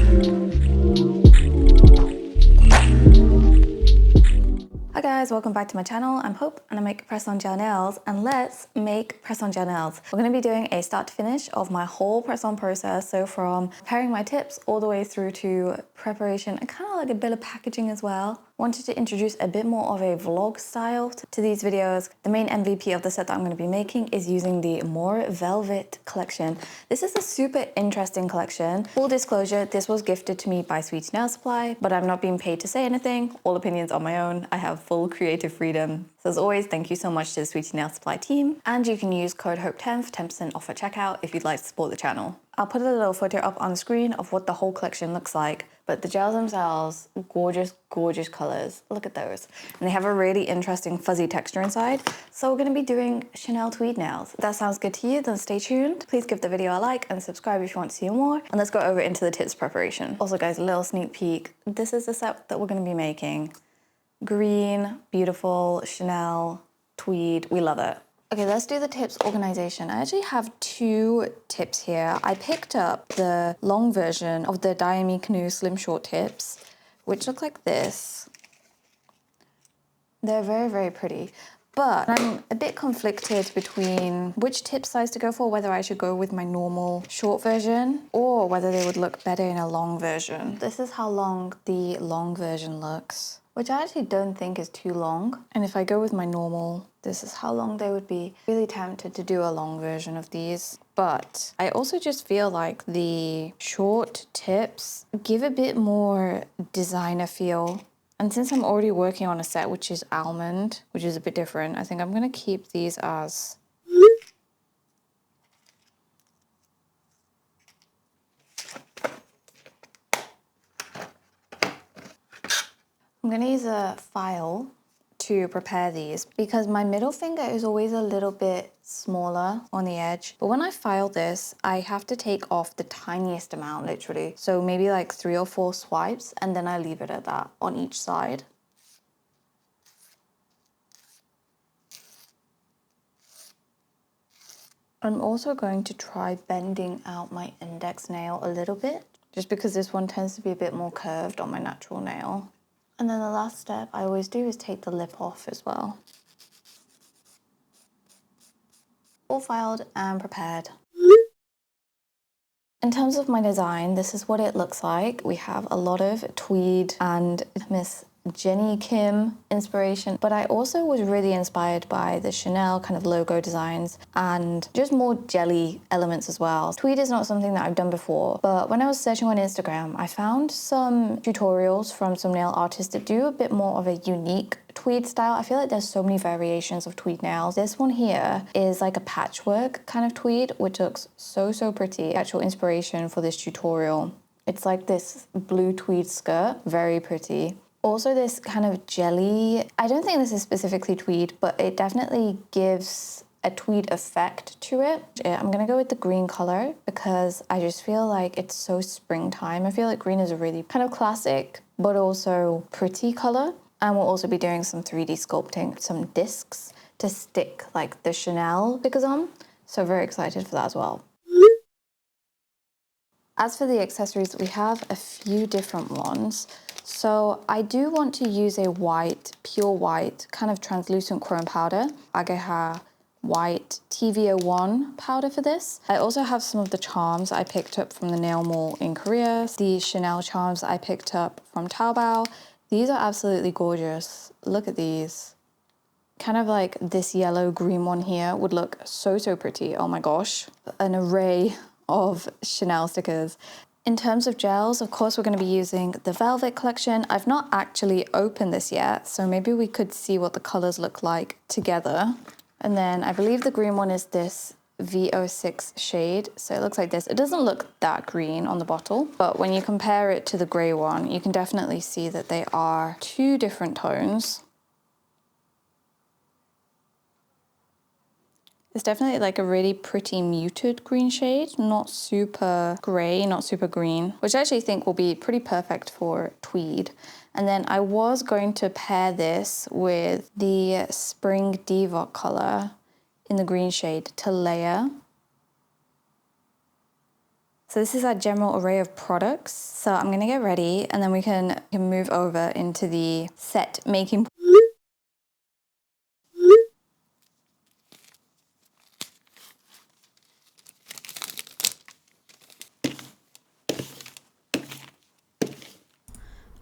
Hi guys, welcome back to my channel. I'm Hope and I make press-on gel nails, and let's make press-on gel nails. We're going to be doing a start to finish of my whole press-on process, so from preparing my tips all the way through to preparation and kind of like a bit of packaging as well. Wanted to introduce a bit more of a vlog style to these videos. The main MVP of the set that I'm going to be making is using the More Velvet collection. This is a super interesting collection. Full disclosure, this was gifted to me by Sweet Nail Supply, but I'm not being paid to say anything. All opinions are my own. I have full creative freedom. So as always, thank you so much to the Sweet Nail Supply team. And you can use code HOPE10 for 10% off at checkout if you'd like to support the channel. I'll put a little photo up on the screen of what the whole collection looks like, but the gels themselves, gorgeous, gorgeous colors. Look at those. And they have a really interesting fuzzy texture inside. So we're gonna be doing Chanel tweed nails. If that sounds good to you, then stay tuned. Please give the video a like and subscribe if you want to see more. And let's go over into the tips preparation. Also guys, a little sneak peek. This is the set that we're gonna be making. Green, beautiful, Chanel, tweed, we love it. Okay, let's do the tips organization. I actually have two tips here. I picked up the long version of the Diami Canoe Slim Short tips, which look like this. They're very, very pretty. But I'm a bit conflicted between which tip size to go for, whether I should go with my normal short version or whether they would look better in a long version. This is how long the long version looks, which I actually don't think is too long. And if I go with my normal, this is how long they would be. Really tempted to do a long version of these. But I also just feel like the short tips give a bit more designer feel. And since I'm already working on a set which is almond, which is a bit different, I think I'm gonna keep these as I'm gonna use a file to prepare these because my middle finger is always a little bit smaller on the edge. But when I file this, I have to take off the tiniest amount, literally. So maybe like 3 or 4 swipes, and then I leave it at that on each side. I'm also going to try bending out my index nail a little bit, just because this one tends to be a bit more curved on my natural nail. And then the last step I always do is take the lip off as well. All filed and prepared. In terms of my design, this is what it looks like. We have a lot of tweed and Miss Jenny Kim inspiration, but I also was really inspired by the Chanel kind of logo designs and just more jelly elements as well. Tweed is not something that I've done before, but when I was searching on Instagram, I found some tutorials from some nail artists that do a bit more of a unique tweed style. I feel like there's so many variations of tweed nails. This one here is like a patchwork kind of tweed, which looks so, so pretty. Actual inspiration for this tutorial. It's like this blue tweed skirt, very pretty. Also this kind of jelly, I don't think this is specifically tweed, but it definitely gives a tweed effect to it. I'm gonna go with the green color because I just feel like it's so springtime. I feel like green is a really kind of classic, but also pretty color. And we'll also be doing some 3D sculpting, some discs to stick like the Chanel stickers on. So very excited for that as well. As for the accessories, we have a few different ones. So I do want to use a white, pure white, kind of translucent chrome powder, Ageha white TVO1 powder for this. I also have some of the charms I picked up from the nail mall in Korea. The Chanel charms I picked up from Taobao. These are absolutely gorgeous. Look at these. Kind of like this yellow green one here would look so, so pretty. Oh my gosh. An array of Chanel stickers. In terms of gels, of course, we're going to be using the Velvet collection. I've not actually opened this yet, so maybe we could see what the colors look like together. And then I believe the green one is this V06 shade. So it looks like this. It doesn't look that green on the bottle, but when you compare it to the gray one, you can definitely see that they are two different tones. It's definitely like a really pretty muted green shade, not super gray, not super green, which I actually think will be pretty perfect for tweed. And then I was going to pair this with the Spring Diva color in the green shade to layer. So this is our general array of products. So I'm gonna get ready and then we can move over into the set making.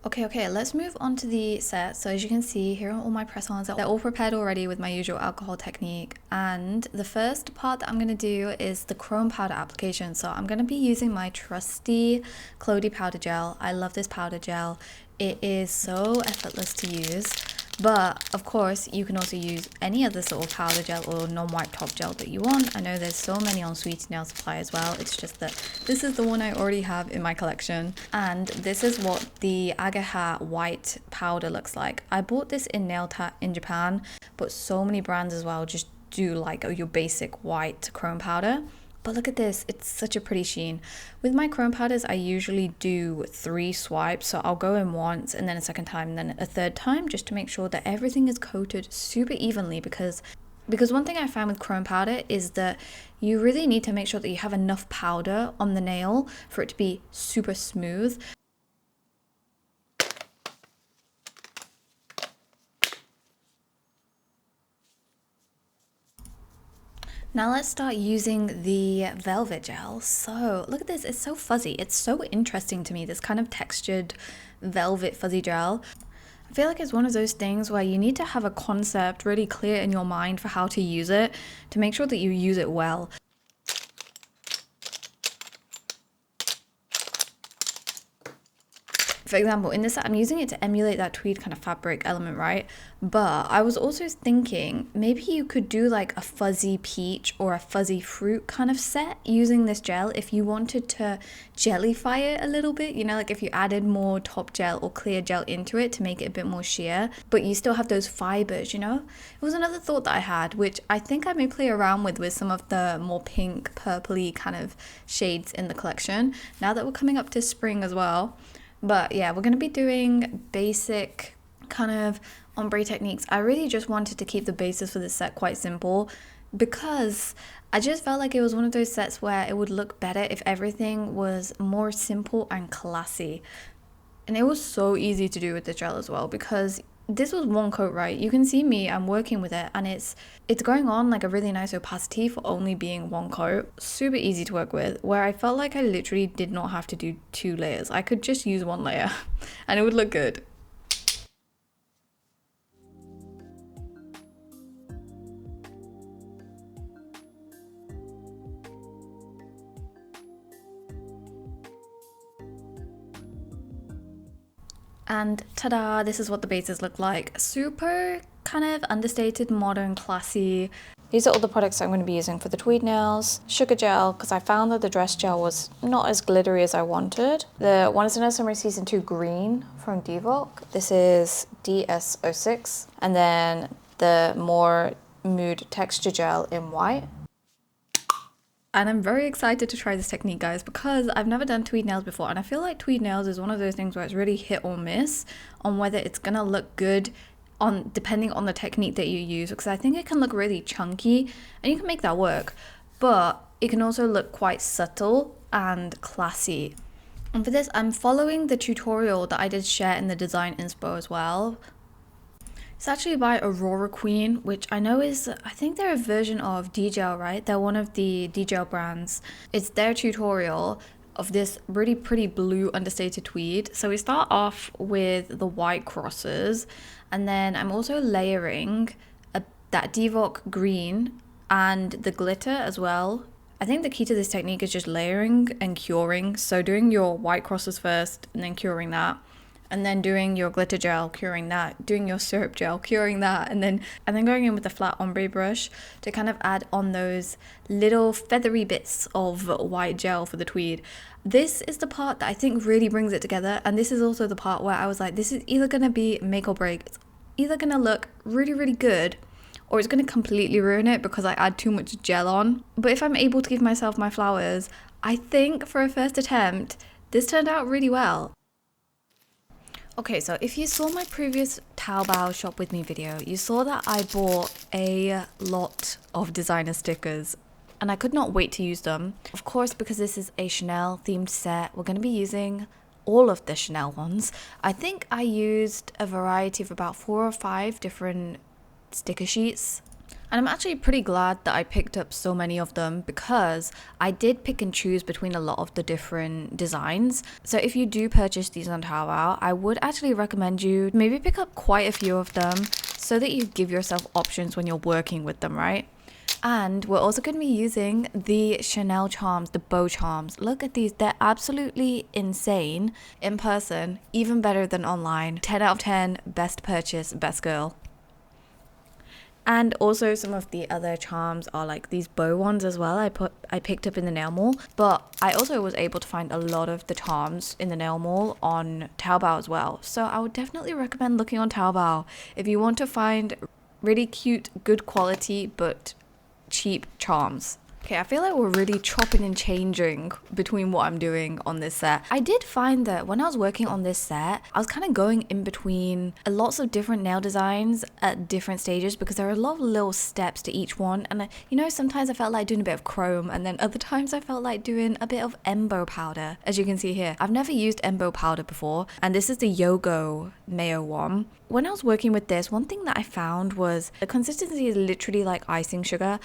Okay, let's move on to the set. So as you can see, here are all my press-ons. They're all prepared already with my usual alcohol technique. And the first part that I'm going to do is the chrome powder application. So I'm going to be using my trusty Clody powder gel. I love this powder gel. It is so effortless to use. But of course, you can also use any other sort of powder gel or non-white top gel that you want. I know there's so many on Sweet Nail Supply as well. It's just that this is the one I already have in my collection. And this is what the Ageha white powder looks like. I bought this in Nail Tat in Japan, but so many brands as well just do like your basic white chrome powder. But look at this, it's such a pretty sheen. With my chrome powders, I usually do 3 swipes. So I'll go in once and then a second time and then a third time just to make sure that everything is coated super evenly because one thing I found with chrome powder is that you really need to make sure that you have enough powder on the nail for it to be super smooth. Now let's start using the velvet gel. So look at this, it's so fuzzy. It's so interesting to me, this kind of textured velvet fuzzy gel. I feel like it's one of those things where you need to have a concept really clear in your mind for how to use it to make sure that you use it well. For example, in this set, I'm using it to emulate that tweed kind of fabric element, right? But I was also thinking maybe you could do like a fuzzy peach or a fuzzy fruit kind of set using this gel if you wanted to jellify it a little bit, you know, like if you added more top gel or clear gel into it to make it a bit more sheer, but you still have those fibers, you know? It was another thought that I had, which I think I may play around with some of the more pink, purpley kind of shades in the collection, now that we're coming up to spring as well. But yeah, we're going to be doing basic kind of ombre techniques. I really just wanted to keep the bases for this set quite simple because I just felt like it was one of those sets where it would look better if everything was more simple and classy. And it was so easy to do with the gel as well because this was one coat, right? You can see me, I'm working with it and it's going on like a really nice opacity for only being one coat. Super easy to work with, where I felt like I literally did not have to do 2 layers. I could just use 1 layer and it would look good. And ta-da, this is what the bases look like. Super kind of understated, modern, classy. These are all the products I'm going to be using for the tweed nails. Sugar gel, because I found that the dress gel was not as glittery as I wanted. The One is in Summer Season 2 green from Divock. This is DS06. And then the more mood texture gel in white. And I'm very excited to try this technique, guys, because I've never done tweed nails before. And I feel like tweed nails is one of those things where it's really hit or miss on whether it's going to look good depending on the technique that you use. Because I think it can look really chunky and you can make that work. But it can also look quite subtle and classy. And for this, I'm following the tutorial that I did share in the design inspo as well. It's actually by Aurora Queen, which I know is, I think they're a version of D-Gel, right? They're one of the D-Gel brands. It's their tutorial of this really pretty blue understated tweed. So we start off with the white crosses, and then I'm also layering that Divock green and the glitter as well. I think the key to this technique is just layering and curing. So doing your white crosses first and then curing that. And then doing your glitter gel, curing that, doing your syrup gel, curing that, and then going in with a flat ombre brush to kind of add on those little feathery bits of white gel for the tweed. This is the part that I think really brings it together, and this is also the part where I was like, this is either going to be make or break. It's either going to look really, really good, or it's going to completely ruin it because I add too much gel on. But if I'm able to give myself my flowers, I think for a first attempt, this turned out really well. Okay, so if you saw my previous Taobao shop with me video, you saw that I bought a lot of designer stickers. and I could not wait to use them. Of course, because this is a Chanel themed set, we're going to be using all of the Chanel ones. I think I used a variety of about 4 or 5 different sticker sheets. And I'm actually pretty glad that I picked up so many of them, because I did pick and choose between a lot of the different designs. So if you do purchase these on Taobao, I would actually recommend you maybe pick up quite a few of them so that you give yourself options when you're working with them, right? And we're also going to be using the Chanel charms, the bow charms. Look at these. They're absolutely insane in person, even better than online. 10 out of 10, best purchase, best girl. And also some of the other charms are like these bow ones as well. I picked up in the nail mall, but I also was able to find a lot of the charms in the nail mall on Taobao as well. So I would definitely recommend looking on Taobao if you want to find really cute, good quality, but cheap charms. Okay, I feel like we're really chopping and changing between what I'm doing on this set. I did find that when I was working on this set, I was kind of going in between lots of different nail designs at different stages, because there are a lot of little steps to each one. And you know, sometimes I felt like doing a bit of chrome, and then other times I felt like doing a bit of Embo powder, as you can see here. I've never used Embo powder before, and this is the Yogo Mayo one. When I was working with this, one thing that I found was the consistency is literally like icing sugar.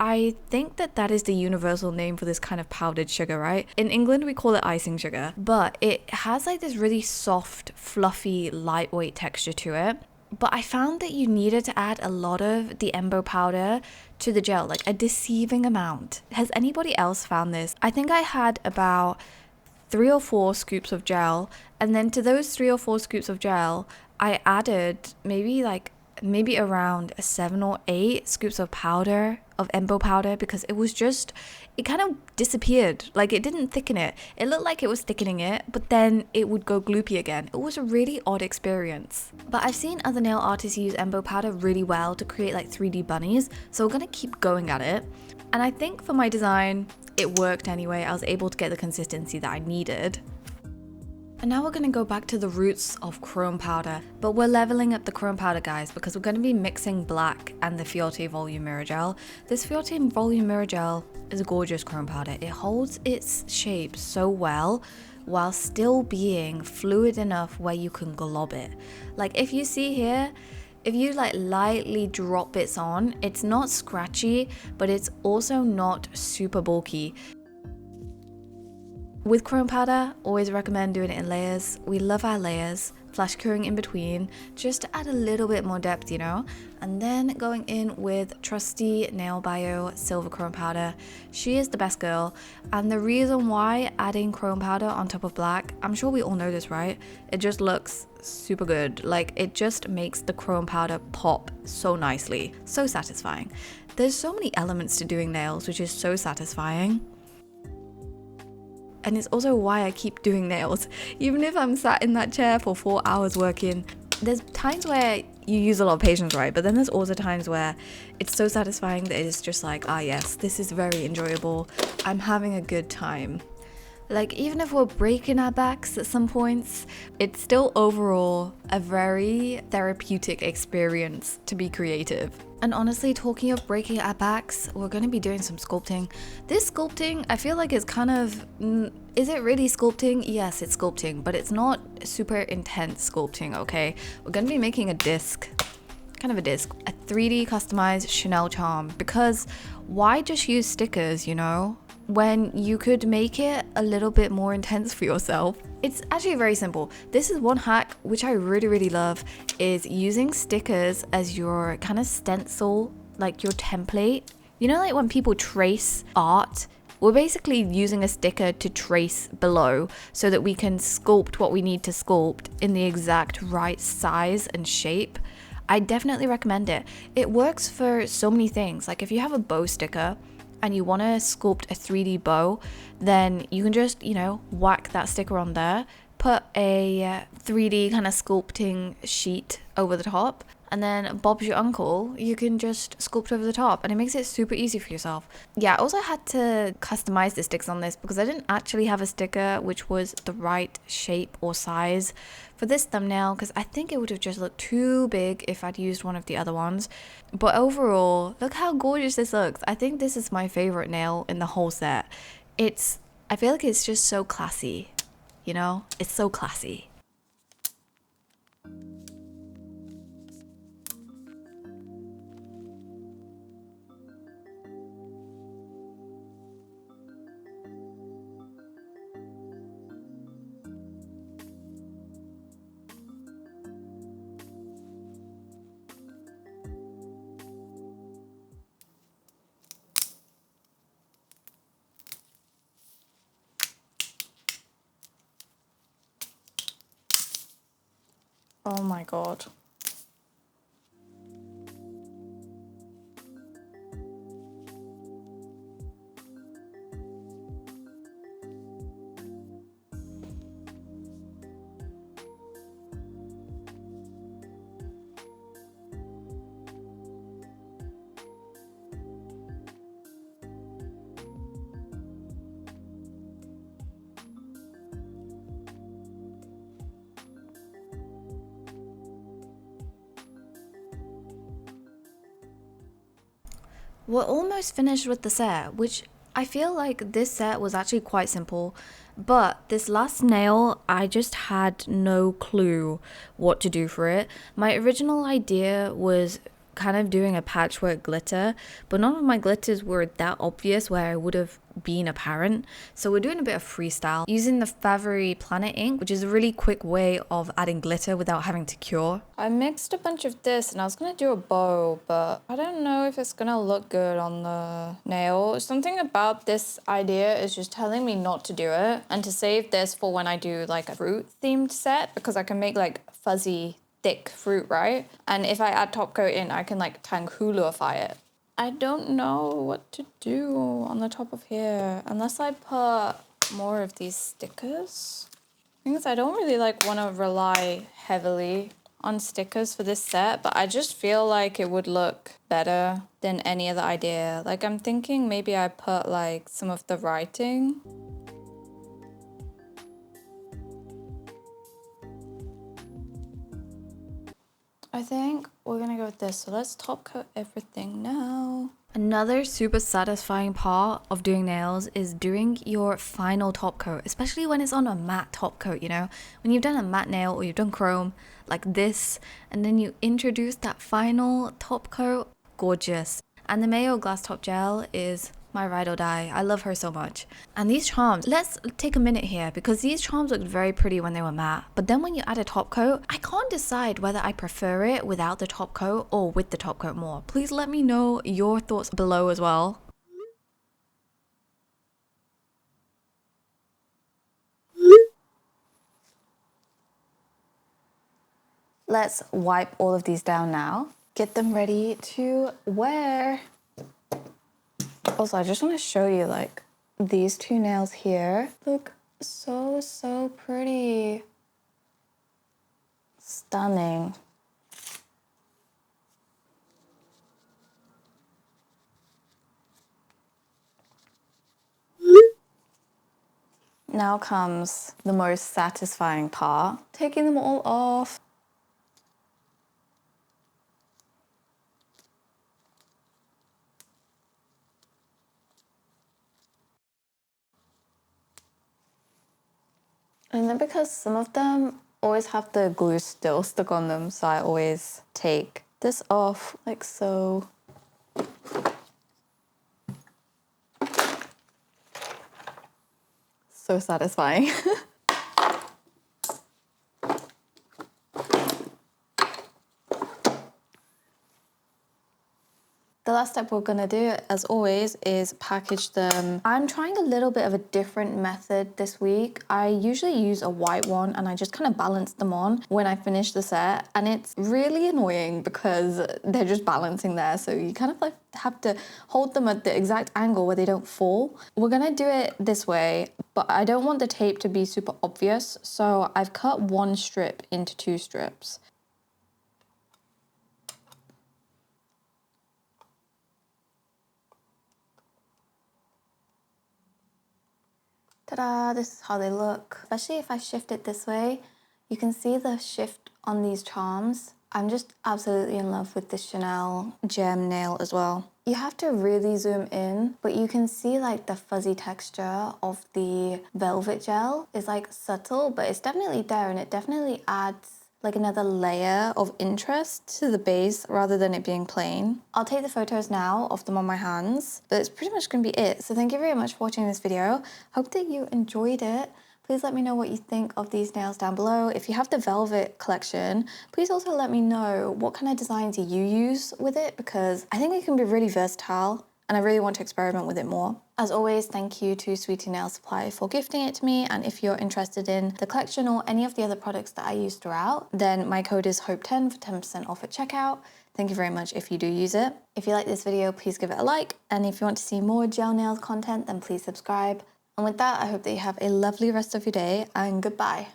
I think that is the universal name for this kind of powdered sugar, right? In England, we call it icing sugar, but it has like this really soft, fluffy, lightweight texture to it. But I found that you needed to add a lot of the Embo powder to the gel, like a deceiving amount. Has anybody else found this? I think I had about 3 or 4 scoops of gel, and then to those 3 or 4 scoops of gel, I added maybe around 7 or 8 scoops of powder, of Embo powder, because it kind of disappeared. Like, it didn't thicken it. It looked like it was thickening it, but then it would go gloopy again. It was a really odd experience. But I've seen other nail artists use Embo powder really well to create like 3D bunnies, so we're gonna keep going at it. And I think for my design, it worked anyway. I was able to get the consistency that I needed. And now we're going to go back to the roots of chrome powder, but we're leveling up the chrome powder, guys, because we're going to be mixing black and the Fiote Volume Mirror Gel. This Fiote Volume Mirror Gel is a gorgeous chrome powder. It holds its shape so well while still being fluid enough where you can glob it. Like, if you see here, if you like lightly drop bits on, it's not scratchy, but it's also not super bulky. With chrome powder, always recommend doing it in layers. We love our layers, flash curing in between, just to add a little bit more depth, you know? And then going in with trusty Nail Bio Silver Chrome Powder. She is the best girl. And the reason why adding chrome powder on top of black, I'm sure we all know this, right? It just looks super good. Like, it just makes the chrome powder pop so nicely. So satisfying. There's so many elements to doing nails, which is so satisfying. And it's also why I keep doing nails. Even if I'm sat in that chair for 4 hours working, there's times where you use a lot of patience, right? But then there's also times where it's so satisfying that it's just like, ah yes, this is very enjoyable. I'm having a good time. Like, even if we're breaking our backs at some points, it's still overall a very therapeutic experience to be creative. And honestly, talking of breaking our backs, we're going to be doing some sculpting. This sculpting, I feel like it's kind of, is it really sculpting? Yes, it's sculpting, but it's not super intense sculpting, okay? We're going to be making a disc, kind of a disc, a 3D customized Chanel charm, because why just use stickers, you know, when you could make it a little bit more intense for yourself? It's actually very simple. This is one hack which I really love, is using stickers as your kind of stencil, like your template. You know, like when people trace art, we're basically using a sticker to trace below so that we can sculpt what we need to sculpt in the exact right size and shape. I definitely recommend it. It works for so many things. Like, if you have a bow sticker and you want to sculpt a 3D bow, then you can just, you know, whack that sticker on there, put a 3D kind of sculpting sheet over the top, and then Bob's your uncle, you can just sculpt over the top, and it makes it super easy for yourself. Yeah, I also had to customize the sticks on this because I didn't actually have a sticker which was the right shape or size for this thumbnail, because I think it would have just looked too big if I'd used one of the other ones. But overall, look how gorgeous this looks. I think this is my favorite nail in the whole set. I feel like it's just so classy, you know? It's so classy. Oh my god. We're almost finished with the set, which I feel like this set was actually quite simple, but this last nail, I just had no clue what to do for it. My original idea was kind of doing a patchwork glitter, but none of my glitters were that obvious where I would have been apparent. So we're doing a bit of freestyle using the Favori Planet ink, which is a really quick way of adding glitter without having to cure. I mixed a bunch of this and I was gonna do a bow, but I don't know if it's gonna look good on the nail. Something about this idea is just telling me not to do it and to save this for when I do like a fruit themed set, because I can make like fuzzy thick fruit, right? And if I add top coat in, I can like tanghuloify it. I don't know what to do on the top of here unless I put more of these stickers. The thing is, I don't really like want to rely heavily on stickers for this set, but I just feel like it would look better than any other idea. Like I'm thinking maybe I put like some of the writing. I think we're gonna go with this. So let's top coat everything now. Another super satisfying part of doing nails is doing your final top coat, especially when it's on a matte top coat, you know? When you've done a matte nail or you've done chrome like this, and then you introduce that final top coat, gorgeous. And the Mayo Glass Top Gel is my ride or die. I love her so much. And these charms, let's take a minute here because these charms looked very pretty when they were matte. But then when you add a top coat, I can't decide whether I prefer it without the top coat or with the top coat more. Please let me know your thoughts below as well. Let's wipe all of these down now. Get them ready to wear. Also, I just want to show you like these two nails here look so pretty. Stunning. Now comes the most satisfying part, taking them all off. And then because some of them always have the glue still stuck on them, so I always take this off like so. So satisfying. The last step we're gonna do, as always, is package them. I'm trying a little bit of a different method this week. I usually use a white one and I just kind of balance them on when I finish the set. And it's really annoying because they're just balancing there. So you kind of like have to hold them at the exact angle where they don't fall. We're gonna do it this way, but I don't want the tape to be super obvious. So I've cut one strip into two strips. Ta-da, this is how they look. Especially if I shift it this way, you can see the shift on these charms. I'm just absolutely in love with this Chanel gem nail as well. You have to really zoom in, but you can see like the fuzzy texture of the velvet gel is like subtle, but it's definitely there, and it definitely adds like another layer of interest to the base rather than it being plain. I'll take the photos now of them on my hands, but it's pretty much gonna be it. So thank you very much for watching this video. Hope that you enjoyed it. Please let me know what you think of these nails down below. If you have the velvet collection, please also let me know what kind of designs you use with it, because I think it can be really versatile and I really want to experiment with it more. As always, thank you to Sweetie Nail Supply for gifting it to me, and if you're interested in the collection or any of the other products that I use throughout, then my code is HOPE10 for 10% off at checkout. Thank you very much if you do use it. If you like this video, please give it a like, and if you want to see more gel nails content, then please subscribe. And with that, I hope that you have a lovely rest of your day, and goodbye.